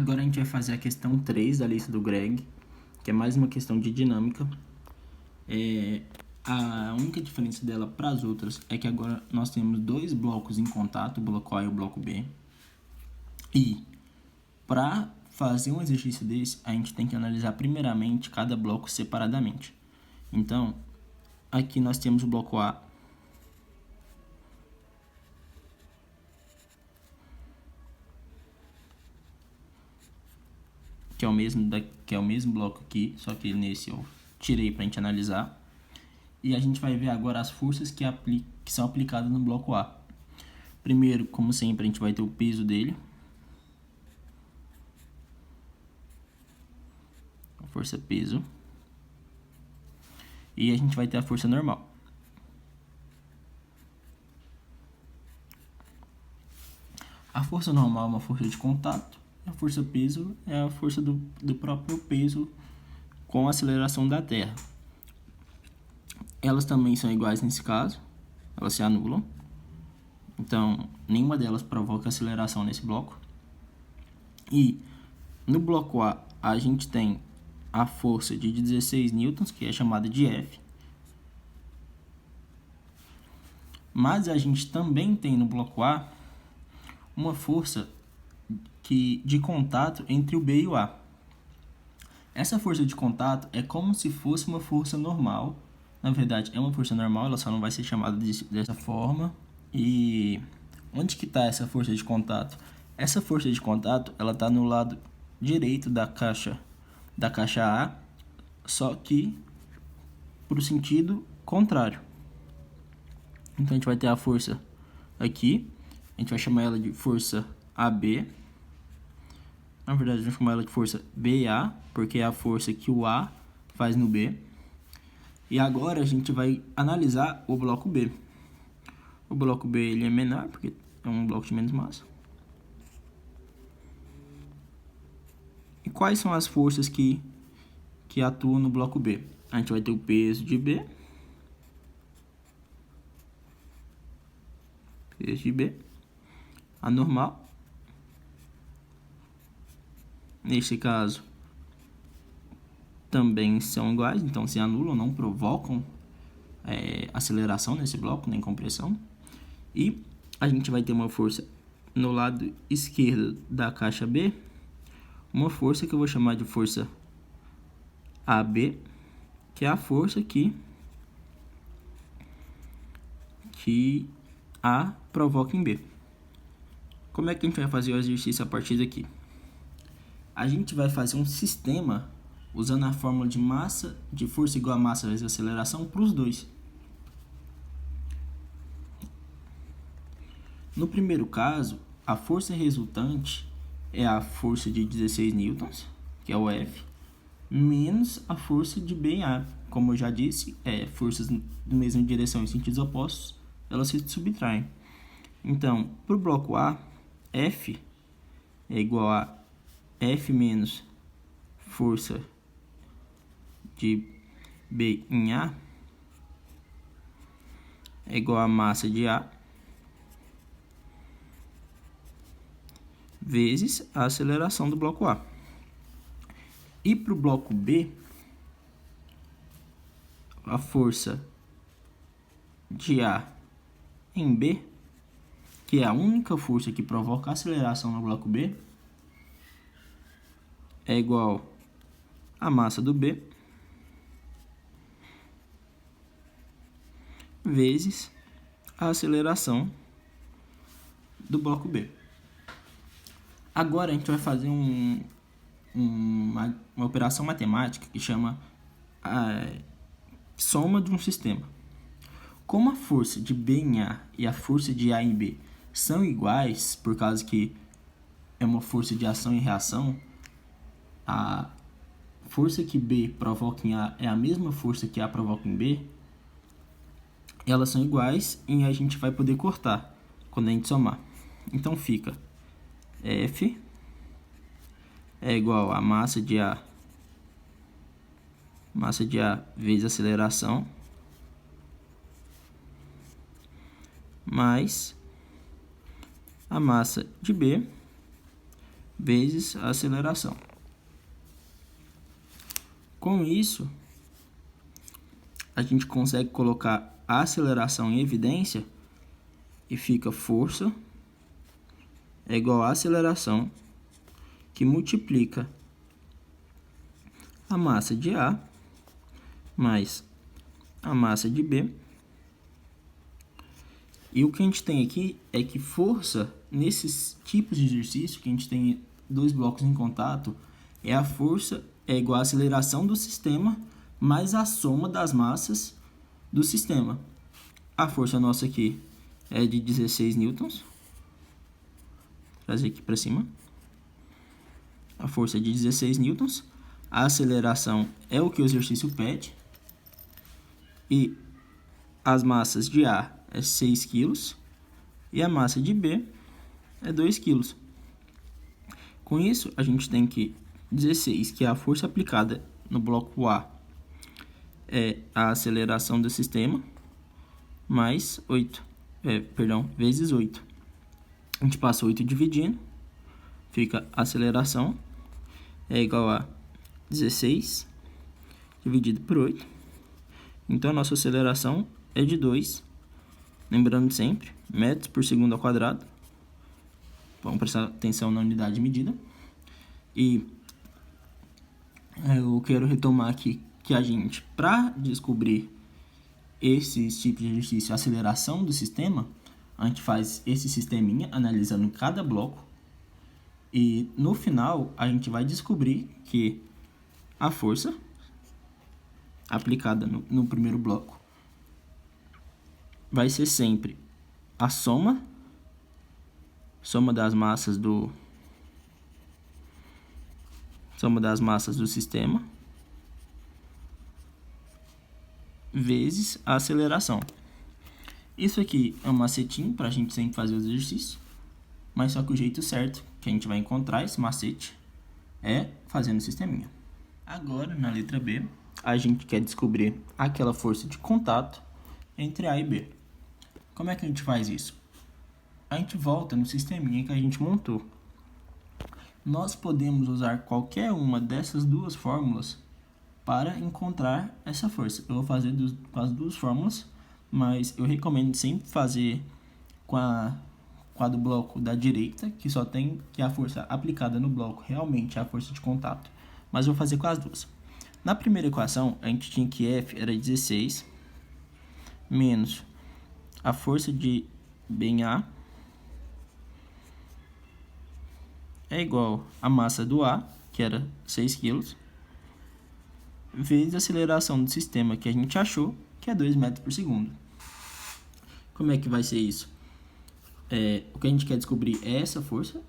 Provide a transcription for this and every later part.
Agora a gente vai fazer a questão 3 da lista do Greg, que é mais uma questão de dinâmica. A única diferença dela para as outras é que agora nós temos dois blocos em contato, o bloco A e o bloco B. E para fazer um exercício desse, a gente tem que analisar primeiramente cada bloco separadamente. Então, aqui nós temos o bloco A, que é o mesmo bloco aqui, só que nesse eu tirei para a gente analisar. E a gente vai ver agora as forças que são aplicadas no bloco A. Primeiro, como sempre, a gente vai ter o peso dele. A força peso. E a gente vai ter a força normal. A força normal é uma força de contato. A força peso é a força do próprio peso com a aceleração da Terra. Elas também são iguais nesse caso. Elas se anulam. Então, nenhuma delas provoca aceleração nesse bloco. E no bloco A, a gente tem a força de 16 newtons, que é chamada de F. Mas a gente também tem no bloco A uma força de contato entre o B e o A. Essa força de contato é como se fosse uma força normal. Na verdade, é uma força normal, ela só não vai ser chamada dessa forma. E onde que está essa força de contato? Essa força de contato, ela está no lado direito da caixa A, só que para o sentido contrário. Então a gente vai ter a força aqui, a gente vai chamar ela de força AB. Na verdade, vamos chamar ela de força BA, porque é a força que o A faz no B. E agora a gente vai analisar o bloco B. O bloco B ele é menor, porque é um bloco de menos massa. E quais são as forças que atuam no bloco B? A gente vai ter o peso de B. Peso de B. A normal. Neste caso, também são iguais, então se anulam, não provocam aceleração nesse bloco, nem compressão. E a gente vai ter uma força no lado esquerdo da caixa B, uma força que eu vou chamar de força AB, que é a força que A provoca em B. Como é que a gente vai fazer o exercício a partir daqui? A gente vai fazer um sistema usando a fórmula de força igual a massa vezes aceleração para os dois. No primeiro caso, a força resultante é a força de 16 newtons, que é o F, menos a força de B em A. Como eu já disse, forças na mesma direção em sentidos opostos, elas se subtraem. Então, para o bloco A, F é igual a F menos força de B em A é igual a massa de A vezes a aceleração do bloco A. E para o bloco B, a força de A em B, que é a única força que provoca aceleração no bloco B, é igual a massa do B vezes a aceleração do bloco B. Agora a gente vai fazer uma operação matemática que chama a soma de um sistema. Como a força de B em A e a força de A em B são iguais, por causa que é uma força de ação e reação, a força que B provoca em A é a mesma força que A provoca em B, elas são iguais e a gente vai poder cortar quando a gente somar. Então fica F é igual a massa de A vezes aceleração, mais a massa de B vezes a aceleração. Com isso, a gente consegue colocar a aceleração em evidência e fica força é igual a aceleração que multiplica a massa de A mais a massa de B. E o que a gente tem aqui é que força, nesses tipos de exercício, que a gente tem dois blocos em contato, a força é igual à aceleração do sistema mais a soma das massas do sistema. A força nossa aqui é de 16 newtons. Vou trazer aqui para cima. A força é de 16 newtons. A aceleração é o que o exercício pede. E as massas de A é 6 kg e a massa de B é 2 kg. Com isso, a gente tem que 16, que é a força aplicada no bloco A, é a aceleração do sistema, mais 8, vezes 8. A gente passa 8 dividindo, fica a aceleração é igual a 16 dividido por 8. Então, a nossa aceleração é de 2, lembrando sempre, metros por segundo ao quadrado. Vamos prestar atenção na unidade de medida. E eu quero retomar aqui que a gente, para descobrir esses tipos de exercício, a aceleração do sistema, a gente faz esse sisteminha analisando cada bloco. E no final, a gente vai descobrir que a força aplicada no primeiro bloco vai ser sempre a soma das massas do sistema vezes a aceleração. Isso aqui é um macetinho para a gente sempre fazer os exercícios, mas só que o jeito certo que a gente vai encontrar esse macete é fazendo o sisteminha. Agora, na letra B, a gente quer descobrir aquela força de contato entre A e B. Como é que a gente faz isso? A gente volta no sisteminha que a gente montou. Nós podemos usar qualquer uma dessas duas fórmulas para encontrar essa força. Eu vou fazer com as duas fórmulas, mas eu recomendo sempre fazer com a do bloco da direita, que só tem que a força aplicada no bloco realmente é a força de contato. Mas eu vou fazer com as duas. Na primeira equação, a gente tinha que F era 16 menos a força de B em A é igual a massa do A, que era 6 kg, vezes a aceleração do sistema que a gente achou, que é 2 metros por segundo. Como é que vai ser isso? O que a gente quer descobrir é essa força.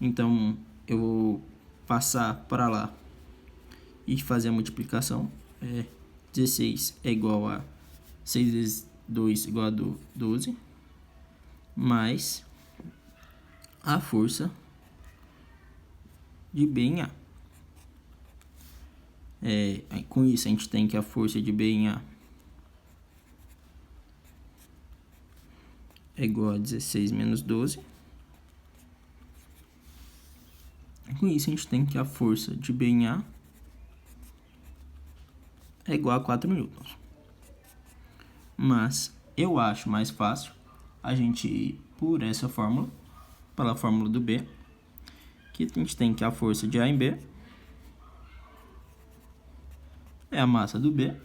Então, eu vou passar para lá e fazer a multiplicação. 16 é igual a 6 vezes 2 igual a 12, mais a força de B em A. Com isso, a gente tem que a força de B em A é igual a 16 menos 12. Com isso, a gente tem que a força de B em A é igual a 4 newtons. Mas eu acho mais fácil a gente ir por essa fórmula, pela fórmula do B, que a gente tem que a força de A em B é a massa do B,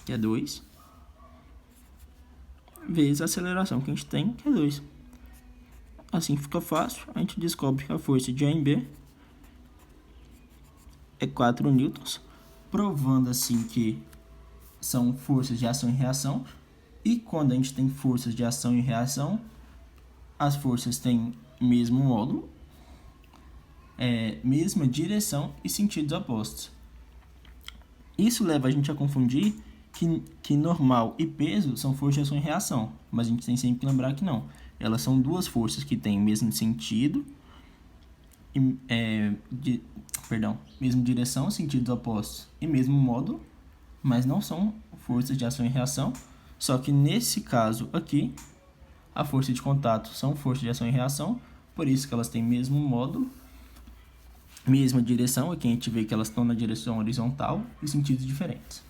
que é 2, vezes a aceleração que a gente tem, que é 2. Assim fica fácil, a gente descobre que a força de A em B é 4 newtons, provando assim que são forças de ação e reação. E quando a gente tem forças de ação e reação, as forças têm mesmo módulo, mesma direção e sentidos opostos. Isso leva a gente a confundir que normal e peso são forças de ação e reação, mas a gente tem sempre que lembrar que não. Elas são duas forças que têm o mesmo sentido, mesma direção, sentidos opostos e mesmo módulo, mas não são forças de ação e reação. Só que nesse caso aqui, a força de contato são forças de ação e reação, por isso que elas têm mesmo módulo, mesma direção, aqui a gente vê que elas estão na direção horizontal e sentidos diferentes.